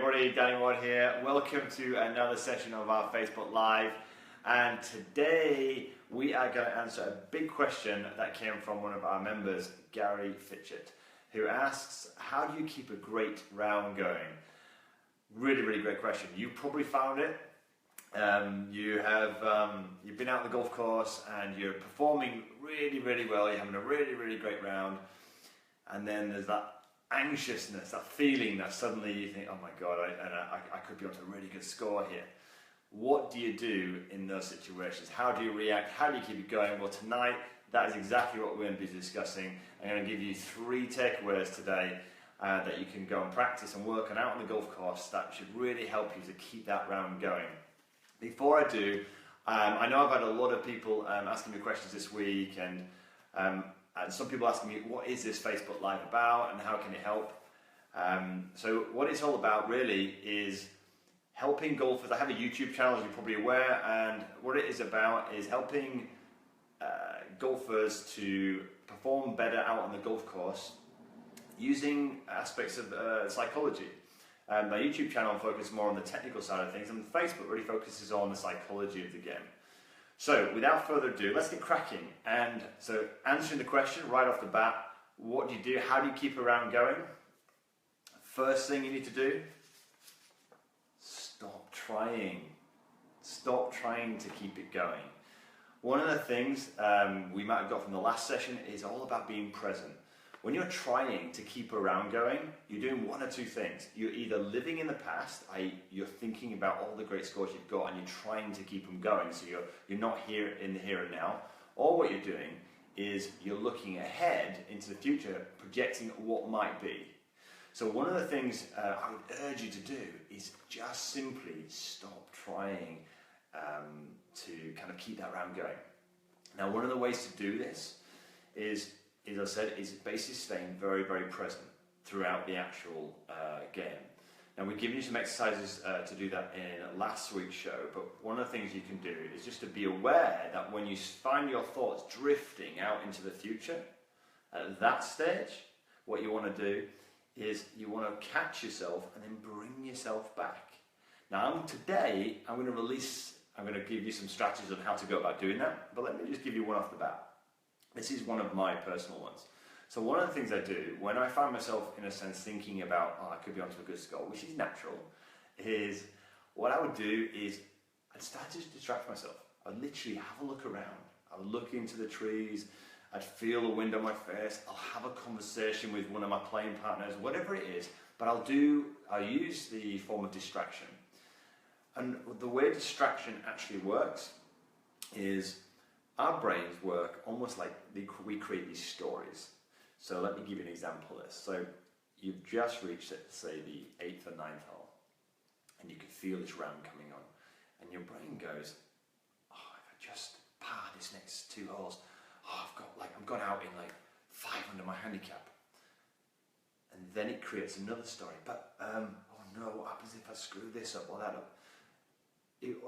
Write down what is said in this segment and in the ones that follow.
everybody, Danny Maude here. Welcome to another session of our Facebook Live. And today we are going to answer a big question that came from one of our members, Gary Fitchett, who asks, how do you keep a great round going? Really, really great question. You probably found it. You've been out on the golf course and you're performing really, really well. You're having a really, really great round. And then there's that anxiousness, that feeling that suddenly you think, oh my God, I could be onto a really good score here. What do you do in those situations? How do you react? How do you keep it going? Well, tonight, that is exactly what we're going to be discussing. I'm going to give you 3 takeaways today that you can go and practice and work on out on the golf course that should really help you to keep that round going. Before I do, I know I've had a lot of people asking me questions this week, and some people asking me, what is this Facebook Live about and how can it help? So what it's all about really is helping golfers. I have a YouTube channel, as you're probably aware, and what it is about is helping golfers to perform better out on the golf course using aspects of psychology. My YouTube channel focuses more on the technical side of things, and Facebook really focuses on the psychology of the game. So, without further ado, let's get cracking. And so, answering the question right off the bat, what do you do? How do you keep a round going? First thing you need to do, stop trying. Stop trying to keep it going. One of the things we might have got from the last session is all about being present. When you're trying to keep a round going, you're doing one or two things. You're either living in the past, i.e. you're thinking about all the great scores you've got and you're trying to keep them going, so you're not here in the here and now, or what you're doing is you're looking ahead into the future, projecting what might be. So one of the things I would urge you to do is just simply stop trying to kind of keep that round going. Now, one of the ways to do this is, as I said, is basically staying very, very present throughout the actual game. Now, we've given you some exercises to do that in last week's show, but one of the things you can do is just to be aware that when you find your thoughts drifting out into the future, at that stage, what you want to do is you want to catch yourself and then bring yourself back. Now, today, I'm going to give you some strategies on how to go about doing that, but let me just give you one off the bat. This is one of my personal ones. So one of the things I do when I find myself, in a sense, thinking about, oh, I could be onto a good score, which is natural, is what I would do is I'd start to distract myself. I'd literally have a look around. I would look into the trees. I'd feel the wind on my face. I'll have a conversation with one of my playing partners, whatever it is. But I'll use the form of distraction. And the way distraction actually works is our brains work almost like we create these stories. So let me give you an example of this. So you've just reached, say, the 8th or 9th hole, and you can feel this round coming on, and your brain goes, oh, if I just par this next 2 holes, oh, I'm gone out in like 5 under my handicap. And then it creates another story. But, oh no, what happens if I screw this up or that up?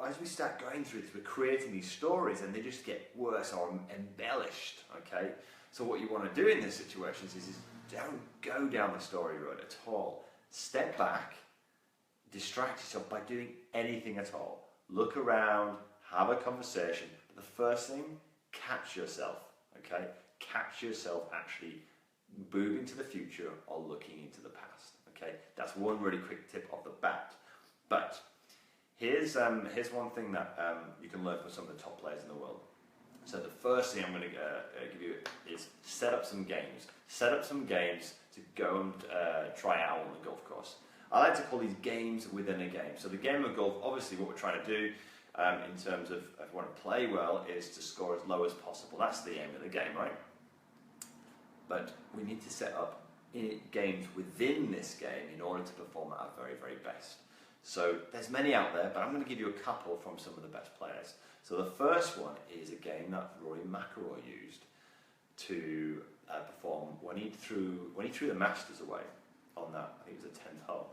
As we start going through this, we're creating these stories and they just get worse or embellished, okay? So what you want to do in these situations is don't go down the story road at all. Step back, distract yourself by doing anything at all. Look around, have a conversation. But the first thing, catch yourself, okay? Catch yourself actually moving to the future or looking into the past, okay? That's one really quick tip off the bat. But here's one thing that you can learn from some of the top players in the world. So the first thing I'm going to give you is set up some games. Set up some games to go and try out on the golf course. I like to call these games within a game. So the game of golf, obviously what we're trying to do in terms of if we want to play well is to score as low as possible. That's the aim of the game, right? But we need to set up games within this game in order to perform at our very, very best. So there's many out there, but I'm going to give you a couple from some of the best players. So the first one is a game that Rory Mcilroy used to perform when he threw the Masters away on that, I think it was the 10th hole.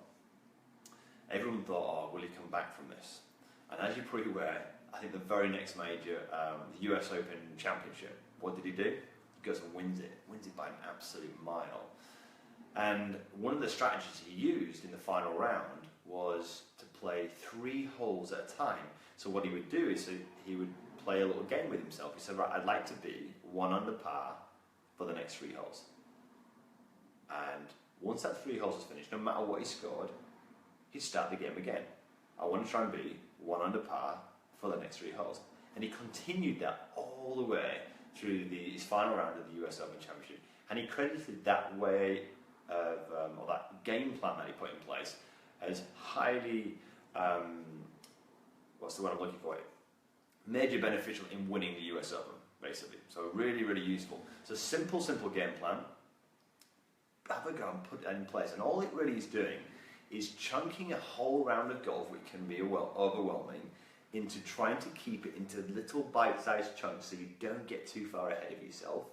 Everyone thought, oh, will he come back from this? And as you're probably aware, I think the very next major, the US Open Championship, what did he do? He goes and wins it by an absolute mile. And one of the strategies he used in the final round was to play 3 holes at a time. So what he would do is he would play a little game with himself. He said, right, I'd like to be 1 under par for the next 3 holes. And once that 3 holes was finished, no matter what he scored, he'd start the game again. I want to try and be 1 under par for the next 3 holes. And he continued that all the way through his final round of the US Open Championship. And he credited that way of, or that game plan that he put in place as highly, what's the word I'm looking for? Major beneficial in winning the US Open, basically. So really, really useful. So simple game plan. Have a go and put that in place. And all it really is doing is chunking a whole round of golf, which can be overwhelming, into trying to keep it into little bite-sized chunks so you don't get too far ahead of yourself.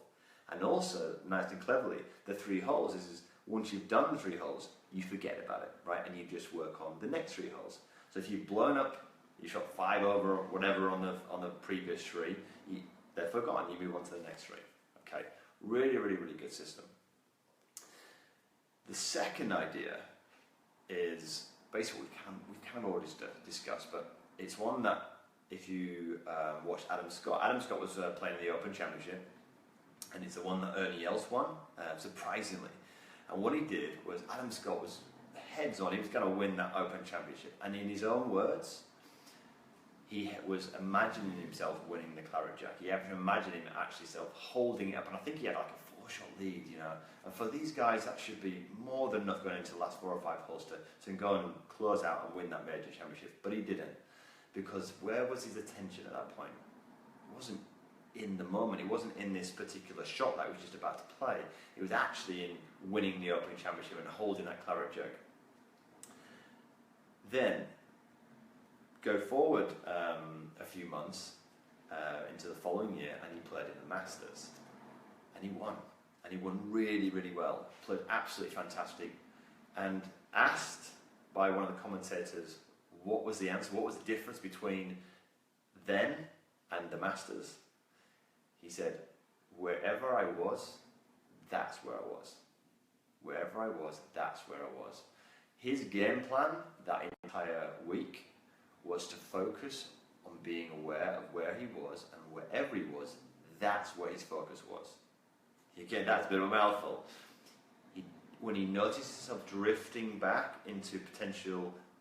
And also, nice and cleverly, the 3 holes is once you've done the 3 holes, you forget about it, right? And you just work on the next 3 holes. So if you've blown up, you shot 5 over or whatever on the previous 3, they're forgotten. You move on to the next 3. Okay, really, really, really good system. The second idea is basically we've kind of already discussed, but it's one that if you watched Adam Scott was playing the Open Championship, and it's the one that Ernie Els won, surprisingly. And what he did was, Adam Scott was heads on, he was going to win that Open Championship. And in his own words, he was imagining himself winning the Claret Jack. He had to imagine him actually holding it up. And I think he had like a 4-shot lead, you know. And for these guys, that should be more than enough going into the last 4 or 5 holes to go and close out and win that major championship. But he didn't. Because where was his attention at that point? It wasn't in the moment. It wasn't in this particular shot that he was just about to play. It was actually in winning the Open Championship and holding that Claret Jug. Then, go forward a few months into the following year, and he played in the Masters. And he won. And he won really, really well. Played absolutely fantastic. And asked by one of the commentators, what was the answer? What was the difference between then and the Masters? He said, wherever I was, that's where I was. Wherever I was, that's where I was. His game plan that entire week was to focus on being aware of where he was, and wherever he was, that's where his focus was. Again, that's a bit of a mouthful. When he noticed himself drifting back into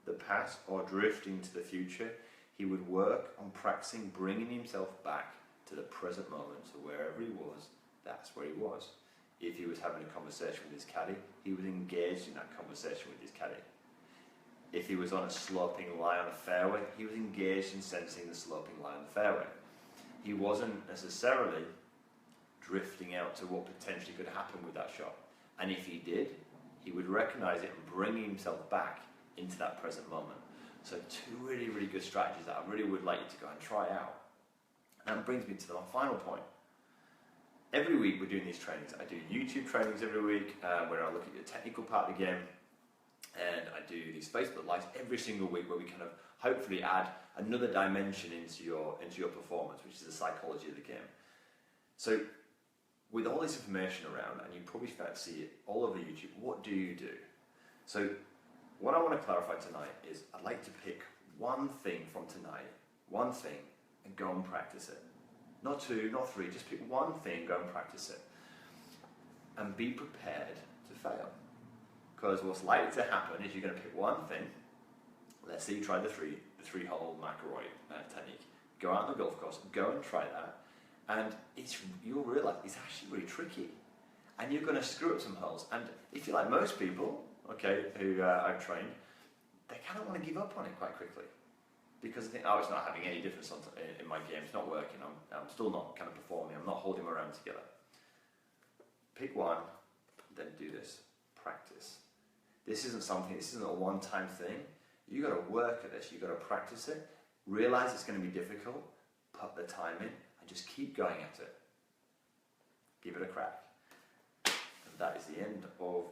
the past or drifting to the future, he would work on practicing bringing himself back to the present moment. So wherever he was, that's where he was. If he was having a conversation with his caddy, he was engaged in that conversation with his caddy. If he was on a sloping lie on a fairway, he was engaged in sensing the sloping lie on the fairway. He wasn't necessarily drifting out to what potentially could happen with that shot. And if he did, he would recognize it and bring himself back into that present moment. So 2 really, really good strategies that I really would like you to go and try out. And that brings me to my final point. Every week we're doing these trainings. I do YouTube trainings every week where I look at the technical part of the game, and I do these Facebook Lives every single week where we kind of hopefully add another dimension into your performance, which is the psychology of the game. So with all this information around, and you probably start to see it all over YouTube, what do you do? So what I want to clarify tonight is I'd like to pick one thing from tonight, one thing, and go and practice it. Not 2, not 3, just pick one thing, go and practice it. And be prepared to fail. Because what's likely to happen is you're going to pick one thing. Let's say you try the three-hole Mcilroy technique. Go out on the golf course, go and try that, and you'll realise it's actually really tricky. And you're going to screw up some holes. And if you're like most people, okay, who I've trained, they kind of want to give up on it quite quickly. Because they think, oh, it's not having any difference in my game, it's not working, I'm still not kind of performing, I'm not holding my round together. Pick one, then do this. Practice. This isn't a one-time thing. You've got to work at this, you've got to practice it, realise it's going to be difficult, put the time in, and just keep going at it. Give it a crack. And that is the end of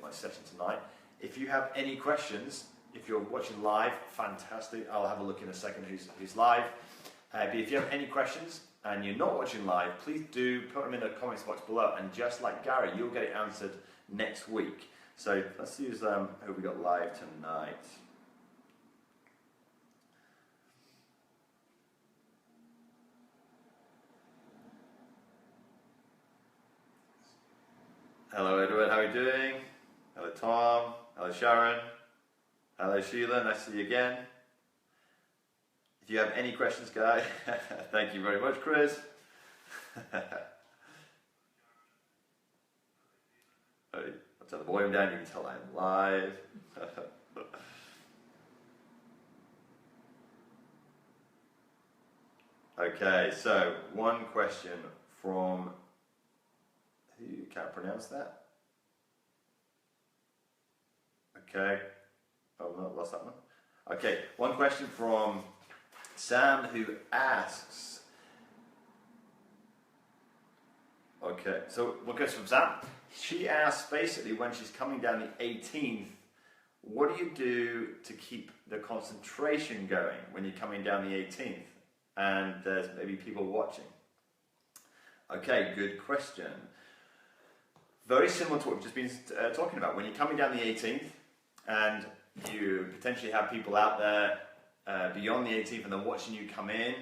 my session tonight. If you have any questions, if you're watching live, fantastic. I'll have a look in a second who's live. But if you have any questions and you're not watching live, please do put them in the comments box below. And just like Gary, you'll get it answered next week. So let's use who we got live tonight. Hello Edward, how are you doing? Hello Tom, hello Sharon, hello Sheila, nice to see you again. If you have any questions, guys, thank you very much, Chris. I'll turn the volume down, you can tell I'm live. Okay, so one question from, who can't pronounce that? Okay, oh no, lost that one. Okay, one question from Sam who asks, okay, so one question from Sam. She asks basically when she's coming down the 18th, what do you do to keep the concentration going when you're coming down the 18th and there's maybe people watching? Okay, good question. Very similar to what we've just been talking about. When you're coming down the 18th and you potentially have people out there beyond the 18th and they're watching you come in,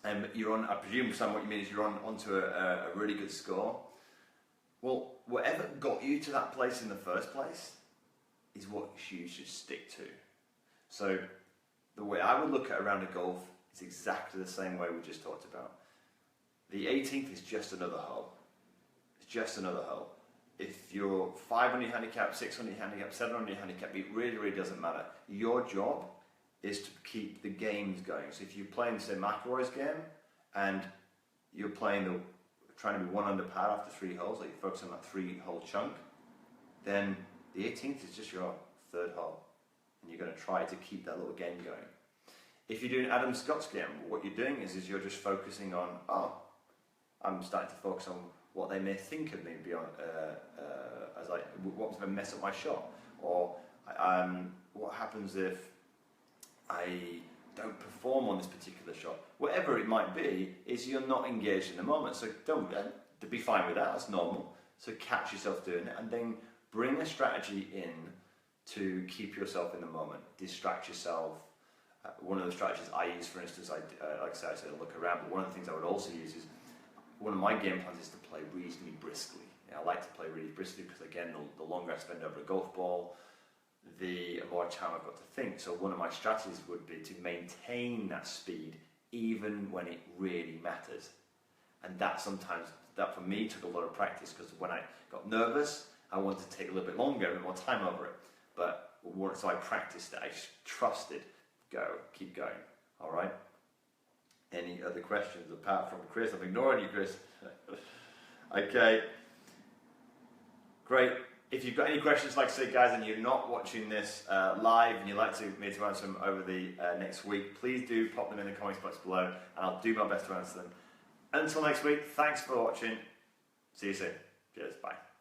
and you're on, I presume what you mean is you're onto a really good score. Well, whatever got you to that place in the first place is what you should stick to. So the way I would look at a round of golf is exactly the same way we just talked about. The 18th is just another hole. It's just another hole. If you're 5 on your handicap, 6 on your handicap, 7 on your handicap, it really, really doesn't matter. Your job is to keep the games going. So if you're playing, say, Mcilroy's game, and you're playing trying to be 1 under par after 3 holes, like you focus on that 3-hole chunk, then the 18th is just your 3rd hole, and you're going to try to keep that little game going. If you're doing Adam Scott's game, what you're doing is you're just focusing on, oh, I'm starting to focus on what they may think of me beyond, as like, what's going to mess up my shot, or what happens if I don't perform on this particular shot. Whatever it might be, is you're not engaged in the moment. So don't be fine with that. That's normal. So catch yourself doing it, and then bring a strategy in to keep yourself in the moment. Distract yourself. One of the strategies I use, for instance, like I said, I look around. But one of the things I would also use is, one of my game plans is to play reasonably briskly. I like to play really briskly because, again, the longer I spend over a golf ball, the more time I've got to think. So one of my strategies would be to maintain that speed even when it really matters. And that for me took a lot of practice, because when I got nervous, I wanted to take a little bit longer, a bit more time over it. So I practiced it, I just trusted, keep going, all right? Any other questions apart from Chris? I'm ignoring you, Chris. Okay, great. If you've got any questions, like I say, guys, and you're not watching this live and you'd like me to answer them over the next week, please do pop them in the comment box below, and I'll do my best to answer them. Until next week, thanks for watching. See you soon. Cheers, bye.